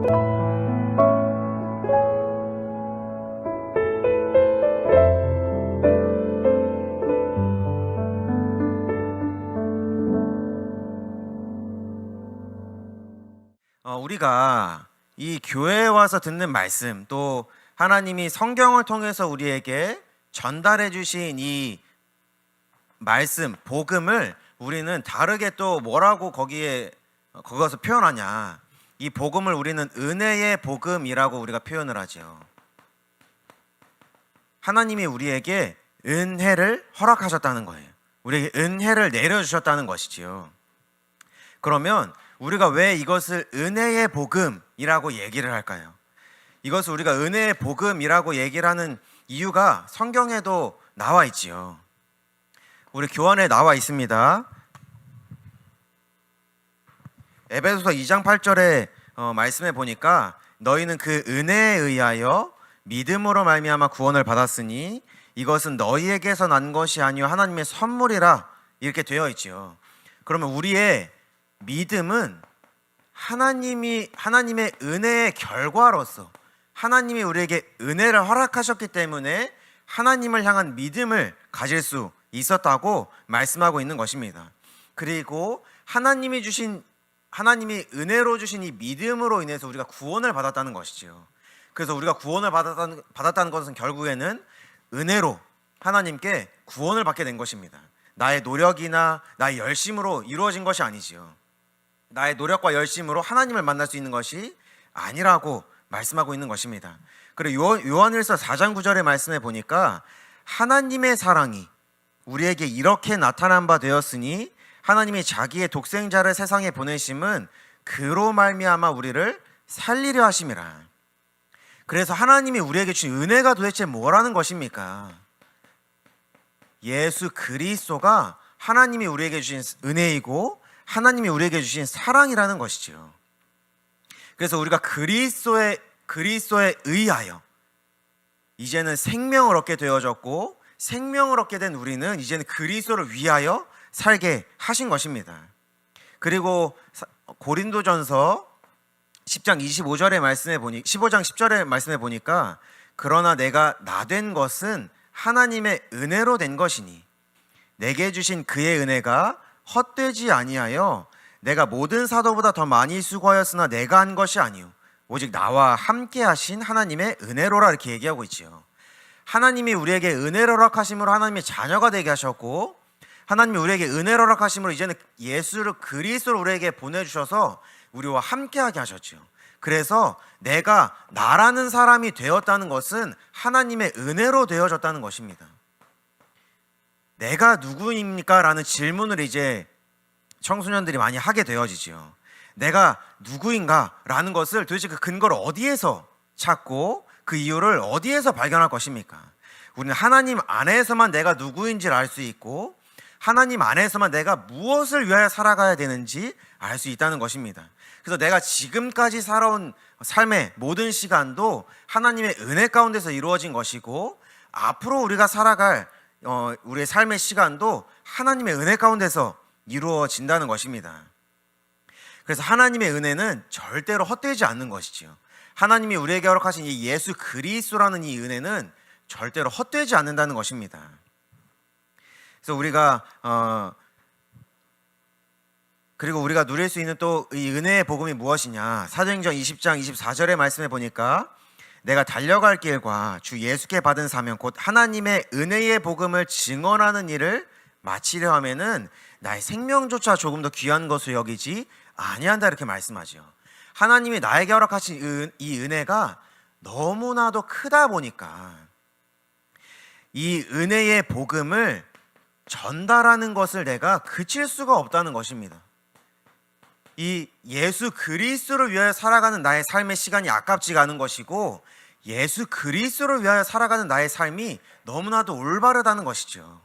우리가 이 교회에 와서 듣는 말씀, 또 하나님이 성경을 통해서 우리에게 전달해 주신 이 말씀, 복음을 우리는 다르게 또 뭐라고 거기서 표현하냐. 이 복음을 우리는 은혜의 복음이라고 우리가 표현을 하죠. 하나님이 우리에게 은혜를 허락하셨다는 거예요. 우리에게 은혜를 내려주셨다는 것이지요. 그러면 우리가 왜 이것을 은혜의 복음이라고 얘기를 할까요? 이것을 우리가 은혜의 복음이라고 얘기를 하는 이유가 성경에도 나와 있지요. 우리 교환에 나와 있습니다. 에베소서 2장 8절에 말씀해 보니까 너희는 그 은혜에 의하여 믿음으로 말미암아 구원을 받았으니 이것은 너희에게서 난 것이 아니요 하나님의 선물이라 이렇게 되어 있지요. 그러면 우리의 믿음은 하나님의 은혜의 결과로서 하나님이 우리에게 은혜를 허락하셨기 때문에 하나님을 향한 믿음을 가질 수 있었다고 말씀하고 있는 것입니다. 그리고 하나님이 은혜로 주신 이 믿음으로 인해서 우리가 구원을 받았다는 것이지요. 그래서 우리가 구원을 받았다는 것은 결국에는 은혜로 하나님께 구원을 받게 된 것입니다. 나의 노력이나 나의 열심으로 이루어진 것이 아니지요. 나의 노력과 열심으로 하나님을 만날 수 있는 것이 아니라고 말씀하고 있는 것입니다. 그리고 요한일서 4장 9절의 말씀에 보니까 하나님의 사랑이 우리에게 이렇게 나타난 바 되었으니 하나님이 자기의 독생자를 세상에 보내심은 그로 말미암아 우리를 살리려 하심이라. 그래서 하나님이 우리에게 주신 은혜가 도대체 뭐라는 것입니까? 예수 그리스도가 하나님이 우리에게 주신 은혜이고 하나님이 우리에게 주신 사랑이라는 것이죠. 그래서 우리가 그리스도에 의하여 이제는 생명을 얻게 되어졌고 생명을 얻게 된 우리는 이제는 그리스도를 위하여 살게 하신 것입니다. 그리고 고린도전서 10장 25절의 말씀에 15장 10절의 말씀에 보니까 그러나 내가 나 된 것은 하나님의 은혜로 된 것이니 내게 주신 그의 은혜가 헛되지 아니하여 내가 모든 사도보다 더 많이 수고하였으나 내가 한 것이 아니요 오직 나와 함께 하신 하나님의 은혜로라 이렇게 얘기하고 있지요. 하나님이 우리에게 은혜를 허락하심으로 하나님의 자녀가 되게 하셨고 하나님이 우리에게 은혜를 허락하심으로 이제는 예수를 그리스도를 우리에게 보내주셔서 우리와 함께하게 하셨죠. 그래서 내가 나라는 사람이 되었다는 것은 하나님의 은혜로 되어졌다는 것입니다. 내가 누구입니까? 라는 질문을 이제 청소년들이 많이 하게 되어지죠. 내가 누구인가? 라는 것을 도대체 그 근거를 어디에서 찾고 그 이유를 어디에서 발견할 것입니까? 우리는 하나님 안에서만 내가 누구인지를 알 수 있고 하나님 안에서만 내가 무엇을 위하여 살아가야 되는지 알 수 있다는 것입니다. 그래서 내가 지금까지 살아온 삶의 모든 시간도 하나님의 은혜 가운데서 이루어진 것이고 앞으로 우리가 살아갈 우리의 삶의 시간도 하나님의 은혜 가운데서 이루어진다는 것입니다. 그래서 하나님의 은혜는 절대로 헛되지 않는 것이지요. 하나님이 우리에게 허락하신 이 예수 그리스도라는 이 은혜는 절대로 헛되지 않는다는 것입니다. 그래서 그리고 우리가 누릴 수 있는 또 이 은혜의 복음이 무엇이냐? 사도행전 20장 24절의 말씀에 보니까 내가 달려갈 길과 주 예수께 받은 사명 곧 하나님의 은혜의 복음을 증언하는 일을 마치려 하면은 나의 생명조차 조금 더 귀한 것을 여기지 아니한다 이렇게 말씀하죠. 하나님이 나에게 허락하신 이 은혜가 너무나도 크다 보니까 이 은혜의 복음을 전달하는 것을 내가 그칠 수가 없다는 것입니다. 이 예수 그리스도를 위하여 살아가는 나의 삶의 시간이 아깝지가 않은 것이고 예수 그리스도를 위하여 살아가는 나의 삶이 너무나도 올바르다는 것이죠.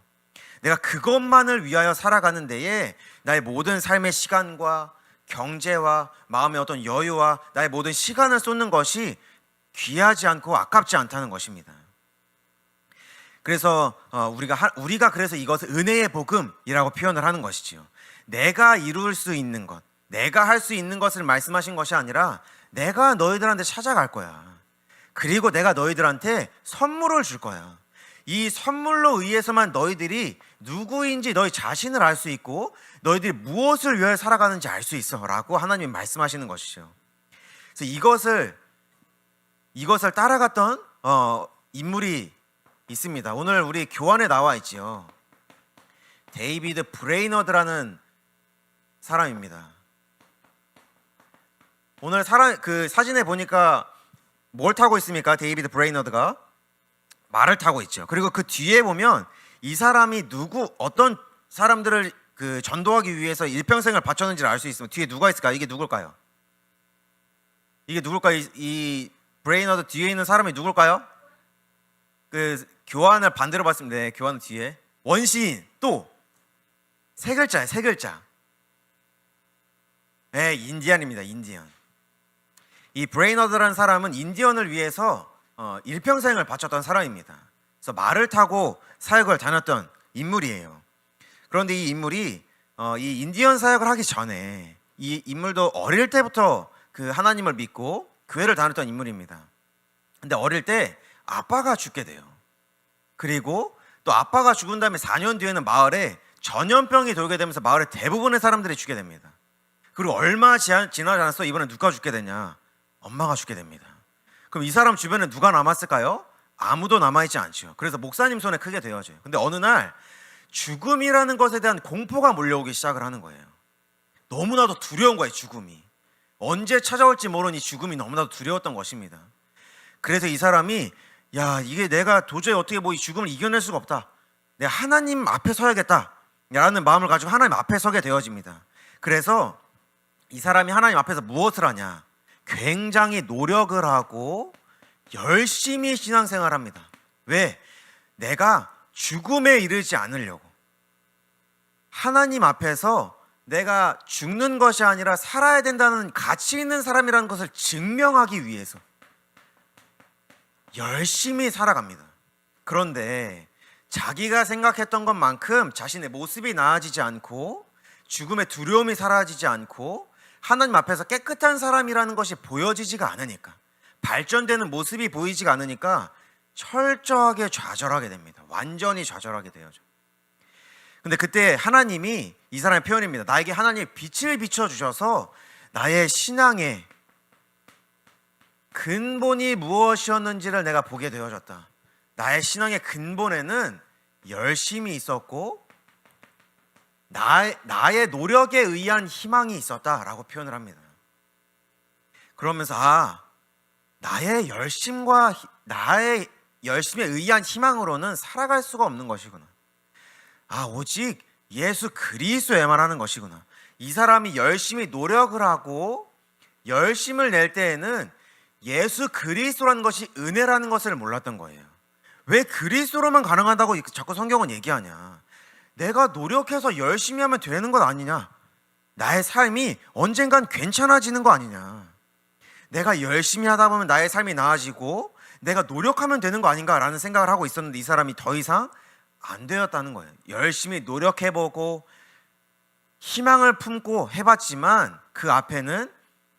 내가 그것만을 위하여 살아가는 데에 나의 모든 삶의 시간과 경제와 마음의 어떤 여유와 나의 모든 시간을 쏟는 것이 귀하지 않고 아깝지 않다는 것입니다. 그래서 우리가 그래서 이것을 은혜의 복음이라고 표현을 하는 것이지요. 내가 이룰 수 있는 것, 내가 할 수 있는 것을 말씀하신 것이 아니라 내가 너희들한테 찾아갈 거야. 그리고 내가 너희들한테 선물을 줄 거야. 이 선물로 의해서만 너희들이 누구인지 너희 자신을 알 수 있고 너희들이 무엇을 위해 살아가는지 알 수 있어 라고 하나님이 말씀하시는 것이죠. 그래서 이것을 따라갔던 인물이 있습니다. 오늘 우리 교환에 나와 있지요. 데이비드 브레이너드라는 사람입니다. 오늘 그 사진에 보니까 뭘 타고 있습니까? 데이비드 브레이너드가 말을 타고 있죠. 그리고 그 뒤에 보면 이 사람이 어떤 사람들을 그 전도하기 위해서 일평생을 바쳤는지를 알 수 있으면 뒤에 누가 있을까요? 이게 누굴까요? 이 브레이너드 뒤에 있는 사람이 누굴까요? 그 교환을 반대로 봤습니다. 네, 교환 뒤에 원시인 또 세 글자예요. 세 글자. 네, 인디언입니다. 인디언. 이 브레이너드라는 사람은 인디언을 위해서 일평생을 바쳤던 사람입니다. 그래서 말을 타고 사역을 다녔던 인물이에요. 그런데 이 인물이 이 인디언 사역을 하기 전에 이 인물도 어릴 때부터 그 하나님을 믿고 교회를 다녔던 인물입니다. 근데 어릴 때 아빠가 죽게 돼요. 그리고 또 아빠가 죽은 다음에 4년 뒤에는 마을에 전염병이 돌게 되면서 마을의 대부분의 사람들이 죽게 됩니다. 그리고 얼마 지나지 않았어 이번에 누가 죽게 되냐? 엄마가 죽게 됩니다. 그럼 이 사람 주변에 누가 남았을까요? 아무도 남아있지 않죠. 그래서 목사님 손에 크게 되어져요. 근데 어느 날 죽음이라는 것에 대한 공포가 몰려오기 시작을 하는 거예요. 너무나도 두려운 거예요. 죽음이 언제 찾아올지 모르니 죽음이 너무나도 두려웠던 것입니다. 그래서 이 사람이 이게 내가 도저히 어떻게 이 죽음을 이겨낼 수가 없다. 내가 하나님 앞에 서야겠다 라는 마음을 가지고 하나님 앞에 서게 되어집니다. 그래서 이 사람이 하나님 앞에서 무엇을 하냐? 굉장히 노력을 하고 열심히 신앙생활을 합니다. 왜? 내가 죽음에 이르지 않으려고. 하나님 앞에서 내가 죽는 것이 아니라 살아야 된다는 가치 있는 사람이라는 것을 증명하기 위해서 열심히 살아갑니다. 그런데 자기가 생각했던 것만큼 자신의 모습이 나아지지 않고 죽음의 두려움이 사라지지 않고 하나님 앞에서 깨끗한 사람이라는 것이 보여지지가 않으니까, 발전되는 모습이 보이지가 않으니까 철저하게 좌절하게 됩니다. 완전히 좌절하게 되어죠. 근데 그때 하나님이, 이 사람의 표현입니다, 나에게 하나님이 빛을 비춰주셔서 나의 신앙의 근본이 무엇이었는지를 내가 보게 되어졌다. 나의 신앙의 근본에는 열심이 있었고 나의 노력에 의한 희망이 있었다라고 표현을 합니다. 그러면서 나의 열심에 의한 희망으로는 살아갈 수가 없는 것이구나. 오직 예수 그리스도에만 하는 것이구나. 이 사람이 열심히 노력을 하고 열심을 낼 때에는 예수 그리스도라는 것이 은혜라는 것을 몰랐던 거예요. 왜 그리스도로만 가능하다고 자꾸 성경은 얘기하냐? 내가 노력해서 열심히 하면 되는 것 아니냐? 나의 삶이 언젠간 괜찮아지는 거 아니냐? 내가 열심히 하다 보면 나의 삶이 나아지고 내가 노력하면 되는 거 아닌가라는 생각을 하고 있었는데 이 사람이 더 이상 안 되었다는 거예요. 열심히 노력해보고 희망을 품고 해봤지만 그 앞에는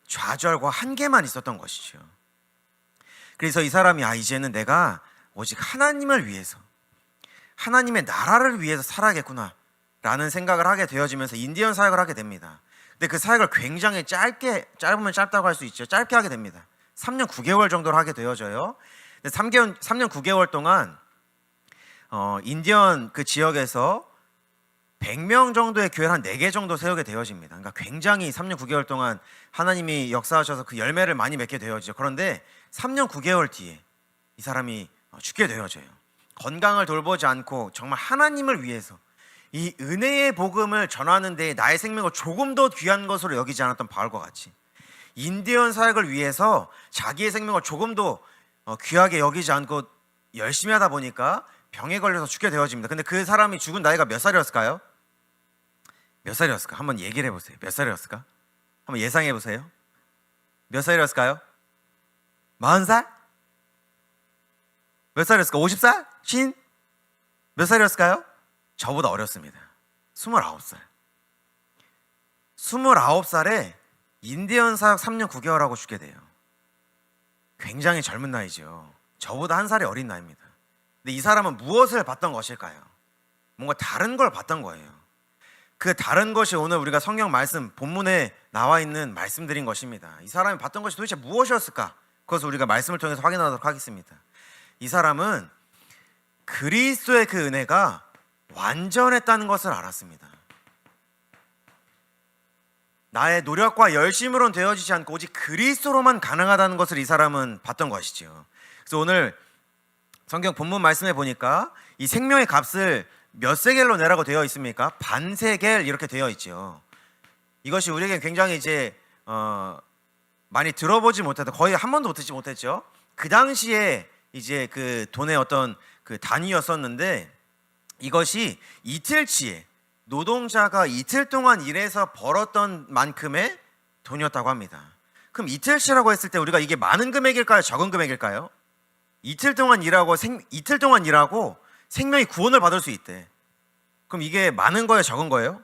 좌절과 한계만 있었던 것이죠. 그래서 이 사람이 이제는 내가 오직 하나님을 위해서, 하나님의 나라를 위해서 살아야겠구나 라는 생각을 하게 되어지면서 인디언 사역을 하게 됩니다. 근데 그 사역을 굉장히 짧으면 짧다고 할 수 있죠. 짧게 하게 됩니다. 3년 9개월 정도를 하게 되어져요. 근데 3년 9개월 동안 인디언 그 지역에서 100명 정도의 교회를 한 4개 정도 세우게 되어집니다. 그러니까 굉장히 3년 9개월 동안 하나님이 역사하셔서 그 열매를 많이 맺게 되어지죠. 그런데 3년 9개월 뒤에 이 사람이 죽게 되어져요. 건강을 돌보지 않고 정말 하나님을 위해서 이 은혜의 복음을 전하는 데 나의 생명을 조금 더 귀한 것으로 여기지 않았던 바울과 같이 인디언 사역을 위해서 자기의 생명을 조금 더 귀하게 여기지 않고 열심히 하다 보니까 병에 걸려서 죽게 되어집니다. 근데 그 사람이 죽은 나이가 몇 살이었을까요? 몇 살이었을까? 한번 얘기를 해보세요. 몇 살이었을까? 한번 예상해 보세요. 몇 살이었을까요? 40살? 몇 살이었을까? 50살? 50? 몇 살이었을까요? 저보다 어렸습니다. 29살. 29살에 인디언 사역 3년 9개월 하고 죽게 돼요. 굉장히 젊은 나이죠. 저보다 한 살이 어린 나이입니다. 근데 이 사람은 무엇을 봤던 것일까요? 뭔가 다른 걸 봤던 거예요. 그 다른 것이 오늘 우리가 성경 말씀 본문에 나와 있는 말씀들인 것입니다. 이 사람이 봤던 것이 도대체 무엇이었을까? 그것을 우리가 말씀을 통해서 확인하도록 하겠습니다. 이 사람은 그리스도의 그 은혜가 완전했다는 것을 알았습니다. 나의 노력과 열심으로는 되어지지 않고 오직 그리스도로만 가능하다는 것을 이 사람은 봤던 것이죠. 그래서 오늘 성경 본문 말씀에 보니까 이 생명의 값을 몇 세겔로 내라고 되어 있습니까? 반세겔 이렇게 되어 있죠. 이것이 우리에게 굉장히 이제 많이 들어보지 못해도 거의 한 번도 듣지 못했죠. 그 당시에 이제 그 돈의 어떤 그 단위였었는데 이것이 이틀치에 노동자가 이틀 동안 일해서 벌었던 만큼의 돈이었다고 합니다. 그럼 이틀치라고 했을 때 우리가 이게 많은 금액일까요? 적은 금액일까요? 이틀 동안 일하고 생명이 구원을 받을 수 있대. 그럼 이게 많은 거예요? 적은 거예요?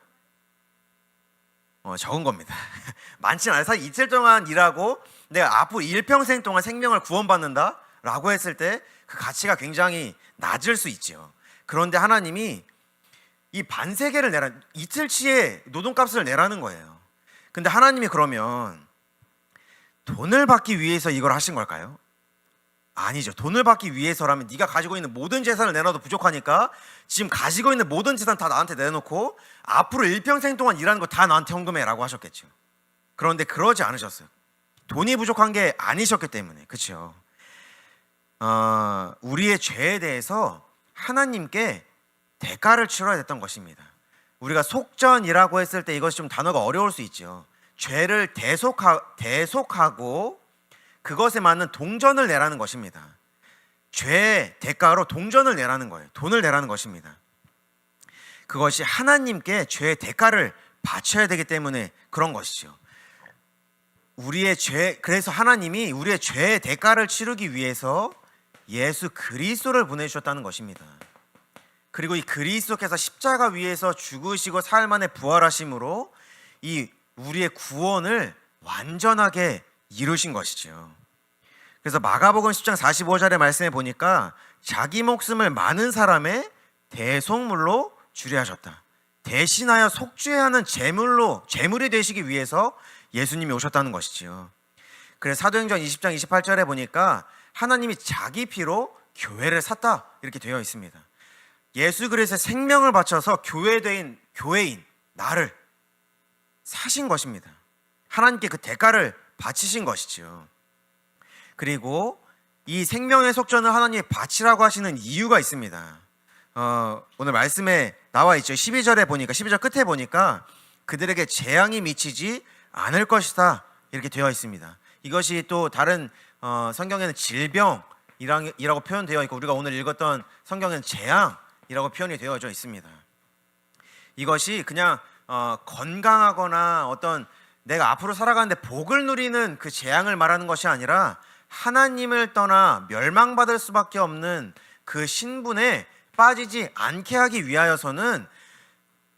적은 겁니다. 많지는 않아요. 사실 이틀 동안 일하고 내가 앞으로 일평생 동안 생명을 구원받는다 라고 했을 때 그 가치가 굉장히 낮을 수 있죠. 그런데 하나님이 이 반세겔을 내라, 이틀치의 노동값을 내라는 거예요. 근데 하나님이 그러면 돈을 받기 위해서 이걸 하신 걸까요? 아니죠. 돈을 받기 위해서라면 네가 가지고 있는 모든 재산을 내놔도 부족하니까 지금 가지고 있는 모든 재산 다 나한테 내놓고 앞으로 일평생 동안 일하는 거 다 나한테 헌금해라고 하셨겠죠. 그런데 그러지 않으셨어요. 돈이 부족한 게 아니셨기 때문에. 그렇죠. 우리의 죄에 대해서 하나님께 대가를 치러야 됐던 것입니다. 우리가 속전이라고 했을 때 이것이 좀 단어가 어려울 수 있죠. 죄를 대속하고 그것에 맞는 동전을 내라는 것입니다. 죄의 대가로 동전을 내라는 거예요. 돈을 내라는 것입니다. 그것이 하나님께 죄의 대가를 바쳐야 되기 때문에 그런 것이죠. 그래서 하나님이 우리의 죄의 대가를 치르기 위해서 예수 그리스도를 보내주셨다는 것입니다. 그리고 이 그리스도께서 십자가 위에서 죽으시고 사흘 만에 부활하심으로 이 우리의 구원을 완전하게 이루신 것이죠. 그래서 마가복음 10장 45절의 말씀에 보니까 자기 목숨을 많은 사람의 대속물로 주례하셨다. 대신하여 속죄하는 제물이 되시기 위해서 예수님이 오셨다는 것이지요. 그래서 사도행전 20장 28절에 보니까 하나님이 자기 피로 교회를 샀다 이렇게 되어 있습니다. 예수 그리스도의 생명을 바쳐서 교회인 나를 사신 것입니다. 하나님께 그 대가를 바치신 것이지요. 그리고 이 생명의 속전을 하나님이 바치라고 하시는 이유가 있습니다. 오늘 말씀에 나와 있죠. 12절 끝에 보니까 그들에게 재앙이 미치지 않을 것이다 이렇게 되어 있습니다. 이것이 또 다른 성경에는 질병이라고 표현되어 있고 우리가 오늘 읽었던 성경에는 재앙이라고 표현이 되어져 있습니다. 이것이 그냥 건강하거나 어떤 내가 앞으로 살아가는데 복을 누리는 그 재앙을 말하는 것이 아니라 하나님을 떠나 멸망받을 수밖에 없는 그 신분에 빠지지 않게 하기 위하여서는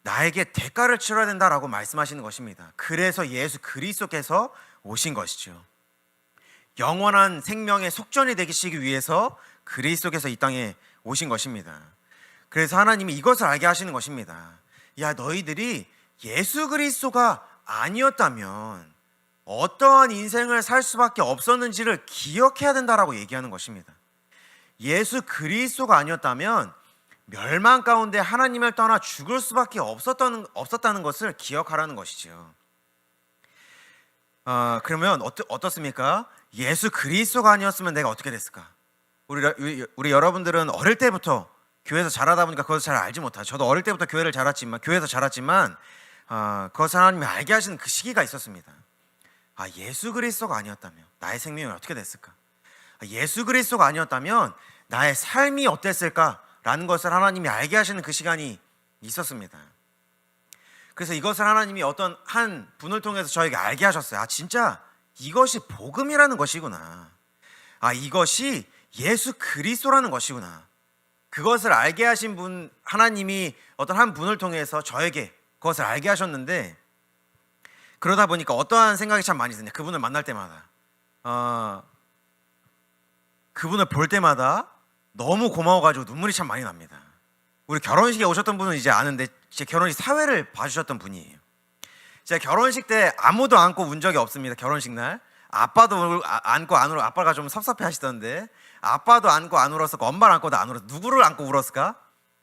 나에게 대가를 치러야 된다라고 말씀하시는 것입니다. 그래서 예수 그리스도께서 오신 것이죠. 영원한 생명의 속전이 되시기 위해서 그리스도께서 이 땅에 오신 것입니다. 그래서 하나님이 이것을 알게 하시는 것입니다. 야, 너희들이 예수 그리스도가 아니었다면 어떠한 인생을 살 수밖에 없었는지를 기억해야 된다라고 얘기하는 것입니다. 예수 그리스도가 아니었다면 멸망 가운데 하나님을 떠나 죽을 수밖에 없었다는 것을 기억하라는 것이죠. 그러면 어떻습니까? 예수 그리스도가 아니었으면 내가 어떻게 됐을까? 우리 여러분들은 어릴 때부터 교회에서 자라다 보니까 그것을 잘 알지 못하죠. 저도 어릴 때부터 교회에서 자랐지만 그것을 하나님이 알게 하시는 그 시기가 있었습니다. 예수 그리스도가 아니었다면 나의 생명이 어떻게 됐을까? 예수 그리스도가 아니었다면 나의 삶이 어땠을까라는 것을 하나님이 알게 하시는 그 시간이 있었습니다. 그래서 이것을 하나님이 어떤 한 분을 통해서 저에게 알게 하셨어요. 진짜 이것이 복음이라는 것이구나. 이것이 예수 그리스도라는 것이구나. 그것을 알게 하신 분, 하나님이 어떤 한 분을 통해서 저에게 그것을 알게 하셨는데, 그러다 보니까 어떠한 생각이 참 많이 드냐. 그분을 만날 때마다 그분을 볼 때마다 너무 고마워가지고 눈물이 참 많이 납니다. 우리 결혼식에 오셨던 분은 이제 아는데 제 결혼식 사회를 봐주셨던 분이에요. 제가 결혼식 때 아무도 안고 운 적이 없습니다. 결혼식 날 아빠도 안고 안 울어. 아빠가 좀 섭섭해 하시던데 아빠도 안고 안 울었었고 엄마를 안고도 안 울었어. 누구를 안고 울었을까?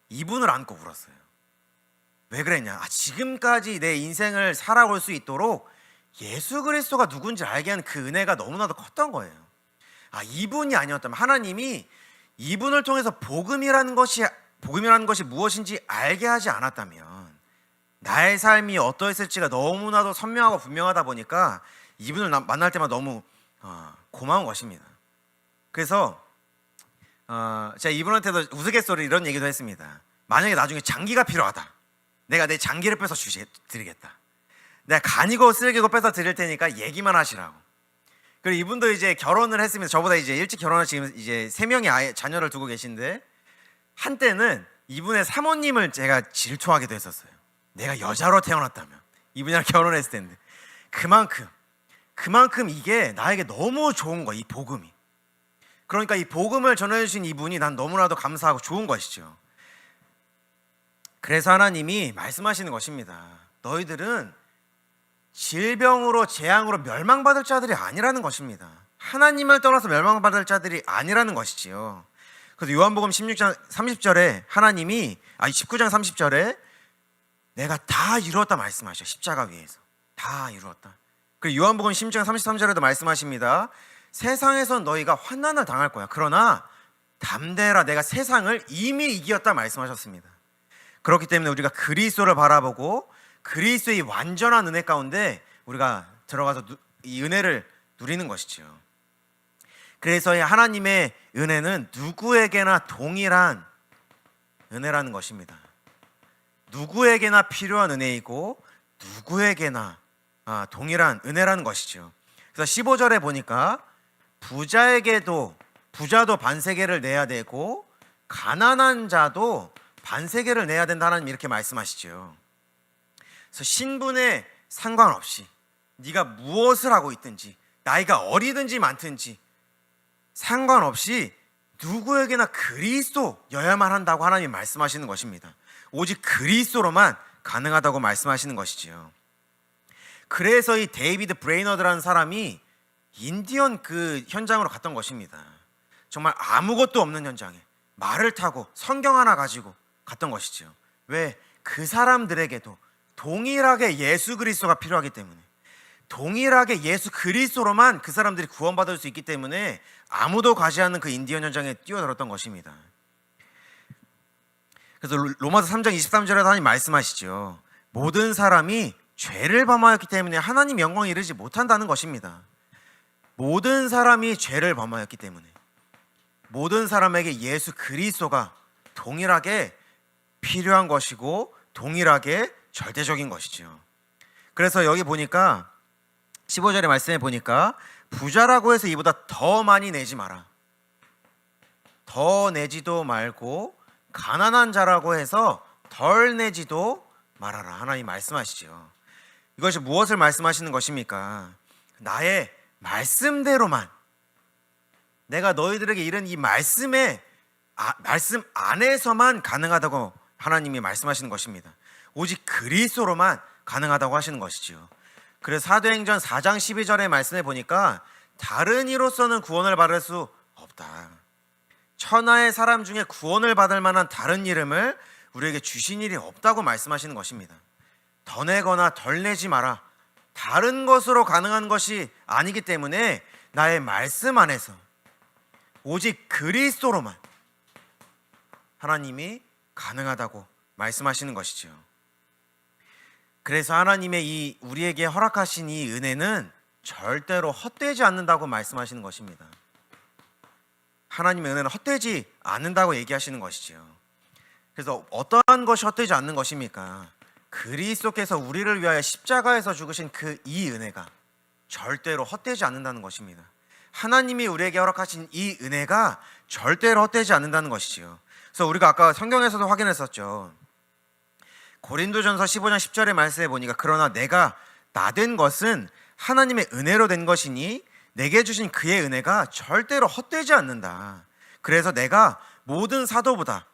이분을 안고 울었어요. 왜 그랬냐? 지금까지 내 인생을 살아올 수 있도록 예수 그리스도가 누군지 알게 한 그 은혜가 너무나도 컸던 거예요. 이분이 아니었다면, 하나님이 이분을 통해서 복음이라는 것이 무엇인지 알게 하지 않았다면 나의 삶이 어떠했을지가 너무나도 선명하고 분명하다 보니까 이분을 만날 때마다 너무 고마운 것입니다. 그래서 제가 이분한테도 우스갯소리 이런 얘기도 했습니다. 만약에 나중에 장기가 필요하다, 내가 내 장기를 뺏어 드리겠다. 내가 간이고 쓸개고 뺏어 드릴 테니까 얘기만 하시라고. 그리고 이분도 이제 결혼을 했습니다. 저보다 이제 일찍 결혼을 지금 이제 3명의 자녀를 두고 계신데, 한때는 이분의 사모님을 제가 질투하기도 했었어요. 내가 여자로 태어났다면 이분이랑 결혼했을 텐데. 그만큼 이게 나에게 너무 좋은 거야, 이 복음이. 그러니까 이 복음을 전해주신 이분이 난 너무나도 감사하고 좋은 것이죠. 그래서 하나님이 말씀하시는 것입니다. 너희들은 질병으로 재앙으로 멸망받을 자들이 아니라는 것입니다. 하나님을 떠나서 멸망받을 자들이 아니라는 것이지요. 그래서 요한복음 16장 30절에 하나님이 19장 30절에 내가 다 이루었다 말씀하셔. 십자가 위에서 다 이루었다. 그리고 요한복음 16장 33절에도 말씀하십니다. 세상에선 너희가 환난을 당할 거야. 그러나 담대해라, 내가 세상을 이미 이겼다 말씀하셨습니다. 그렇기 때문에 우리가 그리스도를 바라보고 그리스도의 완전한 은혜 가운데 우리가 들어가서 이 은혜를 누리는 것이죠. 그래서 하나님의 은혜는 누구에게나 동일한 은혜라는 것입니다. 누구에게나 필요한 은혜이고 누구에게나 동일한 은혜라는 것이죠. 그래서 15절에 보니까 부자도 반세계를 내야 되고 가난한 자도 반세계를 내야 된다, 하나님 이렇게 말씀하시죠. 그래서 신분에 상관없이 네가 무엇을 하고 있든지, 나이가 어리든지 많든지 상관없이 누구에게나 그리스도여야만 한다고 하나님이 말씀하시는 것입니다. 오직 그리스도로만 가능하다고 말씀하시는 것이지요. 그래서 이 데이비드 브레이너드라는 사람이 인디언 그 현장으로 갔던 것입니다. 정말 아무것도 없는 현장에 말을 타고 성경 하나 가지고 갔던 것이죠. 왜? 그 사람들에게도 동일하게 예수 그리스도가 필요하기 때문에, 동일하게 예수 그리스도로만 그 사람들이 구원받을 수 있기 때문에 아무도 가지 않는 그 인디언 현장에 뛰어들었던 것입니다. 그래서 로마서 3장 23절에도 하나님 말씀하시죠. 모든 사람이 죄를 범하였기 때문에 하나님 영광에 이르지 못한다는 것입니다. 모든 사람이 죄를 범하였기 때문에 모든 사람에게 예수 그리스도가 동일하게 필요한 것이고 동일하게 절대적인 것이죠. 그래서 여기 보니까 15절의 말씀에 보니까 부자라고 해서 이보다 더 많이 내지 마라. 더 내지도 말고 가난한 자라고 해서 덜 내지도 말아라. 하나님 말씀하시죠. 이것이 무엇을 말씀하시는 것입니까? 나의 말씀대로만, 내가 너희들에게 이른 이 말씀 안에서만 가능하다고 하나님이 말씀하시는 것입니다. 오직 그리스도로만 가능하다고 하시는 것이죠. 그래서 사도행전 4장 12절의 말씀에 보니까 다른 이로서는 구원을 받을 수 없다. 천하의 사람 중에 구원을 받을 만한 다른 이름을 우리에게 주신 일이 없다고 말씀하시는 것입니다. 더 내거나 덜 내지 마라. 다른 것으로 가능한 것이 아니기 때문에 나의 말씀 안에서 오직 그리스도로만 하나님이 가능하다고 말씀하시는 것이죠. 그래서 하나님의 이 우리에게 허락하신 이 은혜는 절대로 헛되지 않는다고 말씀하시는 것입니다. 하나님의 은혜는 헛되지 않는다고 얘기하시는 것이죠. 그래서 어떠한 것이 헛되지 않는 것입니까? 그리스도께서 우리를 위하여 십자가에서 죽으신 그 이 은혜가 절대로 헛되지 않는다는 것입니다. 하나님이 우리에게 허락하신 이 은혜가 절대로 헛되지 않는다는 것이지요. 그래서 우리가 아까 성경에서도 확인했었죠. 고린도전서 15장 10절의 말씀에 보니까 그러나 내가 나된 것은 하나님의 은혜로 된 것이니 내게 주신 그의 은혜가 절대로 헛되지 않는다. 그래서 내가 모든 사도보다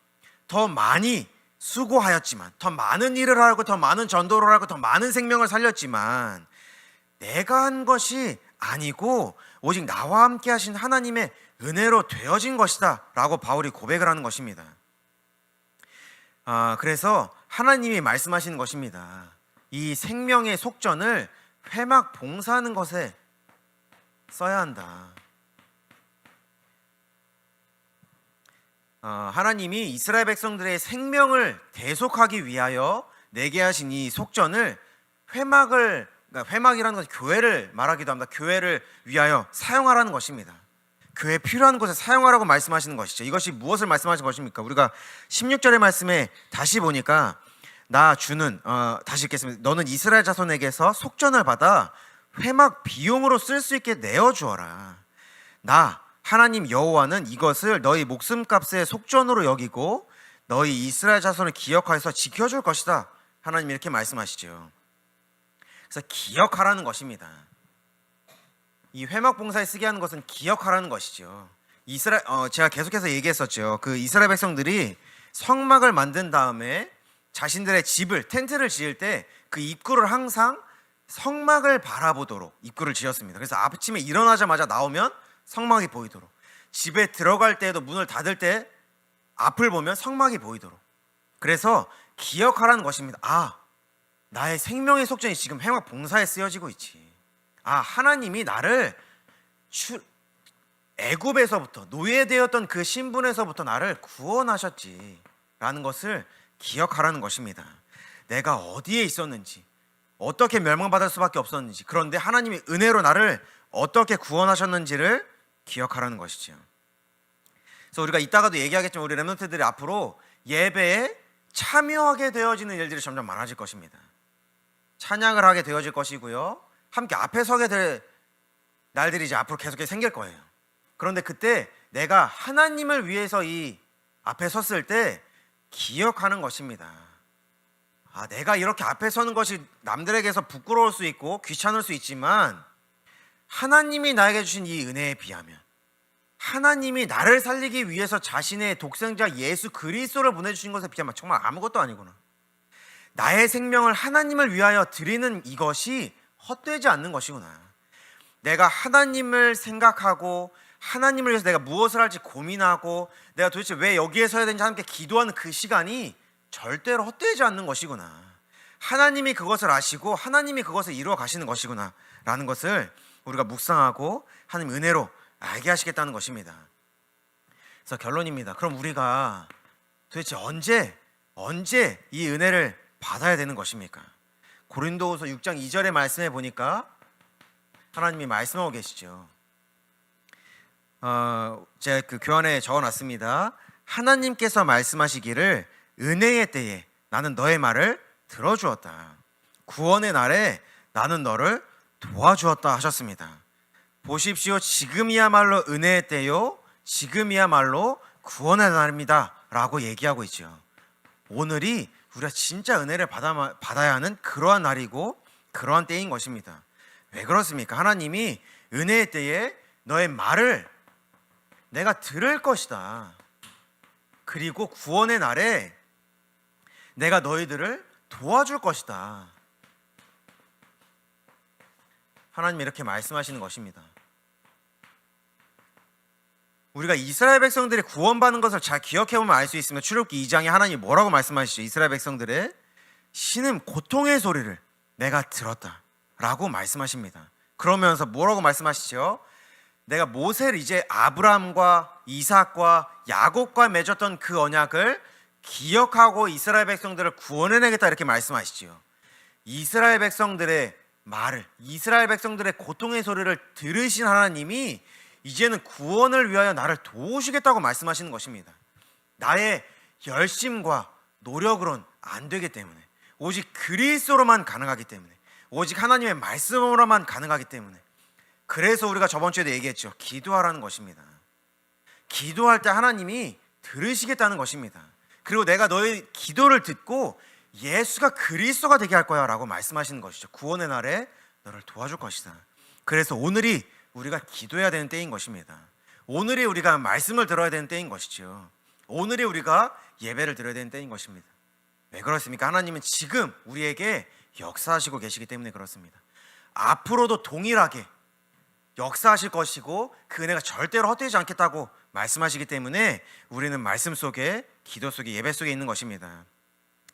더 많이 수고하였지만, 더 많은 일을 하고 더 많은 전도를 하고 더 많은 생명을 살렸지만 내가 한 것이 아니고 오직 나와 함께 하신 하나님의 은혜로 되어진 것이다 라고 바울이 고백을 하는 것입니다. 그래서 하나님이 말씀하시는 것입니다. 이 생명의 속전을 회막 봉사하는 것에 써야 한다. 하나님이 이스라엘 백성들의 생명을 대속하기 위하여 내게 하신 이 속전을 그러니까 회막이라는 것은 교회를 말하기도 합니다. 교회를 위하여 사용하라는 것입니다. 교회 필요한 곳에 사용하라고 말씀하시는 것이죠. 이것이 무엇을 말씀하시는 것입니까? 우리가 16절의 말씀에 다시 보니까 다시 읽겠습니다. 너는 이스라엘 자손에게서 속전을 받아 회막 비용으로 쓸 수 있게 내어주어라. 나 하나님 여호와는 이것을 너희 목숨값의 속전으로 여기고 너희 이스라엘 자손을 기억하여서 지켜줄 것이다. 하나님이 이렇게 말씀하시죠. 그래서 기억하라는 것입니다. 이 회막 봉사에 쓰게 하는 것은 기억하라는 것이죠. 제가 계속해서 얘기했었죠. 그 이스라엘 백성들이 성막을 만든 다음에 자신들의 집을 텐트를 지을 때 그 입구를 항상 성막을 바라보도록 입구를 지었습니다. 그래서 아침에 일어나자마자 나오면 성막이 보이도록, 집에 들어갈 때에도 문을 닫을 때 앞을 보면 성막이 보이도록. 그래서 기억하라는 것입니다. 나의 생명의 속전이 지금 회막 봉사에 쓰여지고 있지. 하나님이 나를 애굽에서부터 노예되었던 그 신분에서부터 나를 구원하셨지 라는 것을 기억하라는 것입니다. 내가 어디에 있었는지, 어떻게 멸망받을 수밖에 없었는지, 그런데 하나님이 은혜로 나를 어떻게 구원하셨는지를 기억하라는 것이죠. 그래서 우리가 이따가도 얘기하겠지만 우리 렘넌트들이 앞으로 예배에 참여하게 되어지는 일들이 점점 많아질 것입니다. 찬양을 하게 되어질 것이고요, 함께 앞에 서게 될 날들이 이제 앞으로 계속 생길 거예요. 그런데 그때 내가 하나님을 위해서 이 앞에 섰을 때 기억하는 것입니다. 내가 이렇게 앞에 서는 것이 남들에게서 부끄러울 수 있고 귀찮을 수 있지만 하나님이 나에게 주신 이 은혜에 비하면, 하나님이 나를 살리기 위해서 자신의 독생자 예수 그리스도를 보내주신 것에 비하면 정말 아무것도 아니구나. 나의 생명을 하나님을 위하여 드리는 이것이 헛되지 않는 것이구나. 내가 하나님을 생각하고 하나님을 위해서 내가 무엇을 할지 고민하고 내가 도대체 왜 여기에 서야 되는지 함께 기도하는 그 시간이 절대로 헛되지 않는 것이구나. 하나님이 그것을 아시고 하나님이 그것을 이루어 가시는 것이구나 라는 것을 우리가 묵상하고 하나님 은혜로 알게 하시겠다는 것입니다. 그래서 결론입니다. 그럼 우리가 도대체 언제 이 은혜를 받아야 되는 것입니까? 고린도후서 6장 2절의 말씀에 보니까 하나님이 말씀하고 계시죠. 제가 그 교환에 적어놨습니다. 하나님께서 말씀하시기를 은혜의 때에 나는 너의 말을 들어주었다. 구원의 날에 나는 너를 도와주었다 하셨습니다. 보십시오. 지금이야말로 은혜의 때요, 지금이야말로 구원의 날입니다 라고 얘기하고 있죠. 오늘이 우리가 진짜 은혜를 받아야 하는 그러한 날이고 그러한 때인 것입니다. 왜 그렇습니까? 하나님이 은혜의 때에 너의 말을 내가 들을 것이다. 그리고 구원의 날에 내가 너희들을 도와줄 것이다. 하나님이 이렇게 말씀하시는 것입니다. 우리가 이스라엘 백성들이 구원받는 것을 잘 기억해보면 알 수 있습니다. 출애굽기 2장에 하나님이 뭐라고 말씀하시죠? 이스라엘 백성들의 신음 고통의 소리를 내가 들었다 라고 말씀하십니다. 그러면서 뭐라고 말씀하시죠? 내가 모세를 이제 아브라함과 이삭과 야곱과 맺었던 그 언약을 기억하고 이스라엘 백성들을 구원해내겠다 이렇게 말씀하시죠. 이스라엘 백성들의 말을, 이스라엘 백성들의 고통의 소리를 들으신 하나님이 이제는 구원을 위하여 나를 도우시겠다고 말씀하시는 것입니다. 나의 열심과 노력으로는 안 되기 때문에, 오직 그리스도로만 가능하기 때문에, 오직 하나님의 말씀으로만 가능하기 때문에, 그래서 우리가 저번 주에도 얘기했죠. 기도하라는 것입니다. 기도할 때 하나님이 들으시겠다는 것입니다. 그리고 내가 너의 기도를 듣고 예수가 그리스도가 되게 할 거야 라고 말씀하시는 것이죠. 구원의 날에 너를 도와줄 것이다. 그래서 오늘이 우리가 기도해야 되는 때인 것입니다. 오늘이 우리가 말씀을 들어야 되는 때인 것이죠. 오늘이 우리가 예배를 드려야 되는 때인 것입니다. 왜 그렇습니까? 하나님은 지금 우리에게 역사하시고 계시기 때문에 그렇습니다. 앞으로도 동일하게 역사하실 것이고 그 은혜가 절대로 헛되지 않겠다고 말씀하시기 때문에 우리는 말씀 속에, 기도 속에, 예배 속에 있는 것입니다.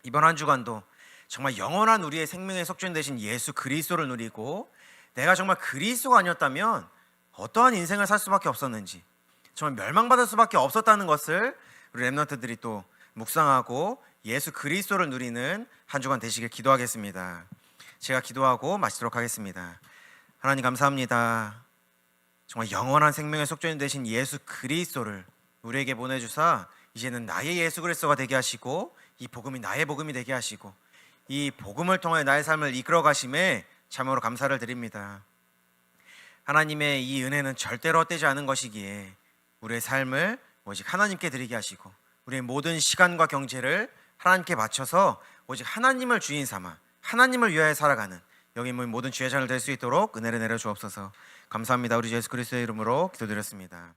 이번 한 주간도 정말 영원한 우리의 생명의 속죄인 되신 예수 그리스도를 누리고, 내가 정말 그리스도가 아니었다면 어떠한 인생을 살 수밖에 없었는지, 정말 멸망받을 수밖에 없었다는 것을 우리 렘넌트들이 또 묵상하고 예수 그리스도를 누리는 한 주간 되시길 기도하겠습니다. 제가 기도하고 마치도록 하겠습니다. 하나님 감사합니다. 정말 영원한 생명의 속죄인 되신 예수 그리스도를 우리에게 보내주사 이제는 나의 예수 그리스도가 되게 하시고, 이 복음이 나의 복음이 되게 하시고, 이 복음을 통해 나의 삶을 이끌어 가심에 참으로 감사를 드립니다. 하나님의 이 은혜는 절대로 헛되지 않은 것이기에 우리의 삶을 오직 하나님께 드리게 하시고, 우리의 모든 시간과 경제를 하나님께 바쳐서 오직 하나님을 주인 삼아 하나님을 위하여 살아가는 여기 모인 모든 주의 자녀들 될 수 있도록 은혜를 내려 주옵소서. 감사합니다. 우리 예수 그리스도의 이름으로 기도드렸습니다.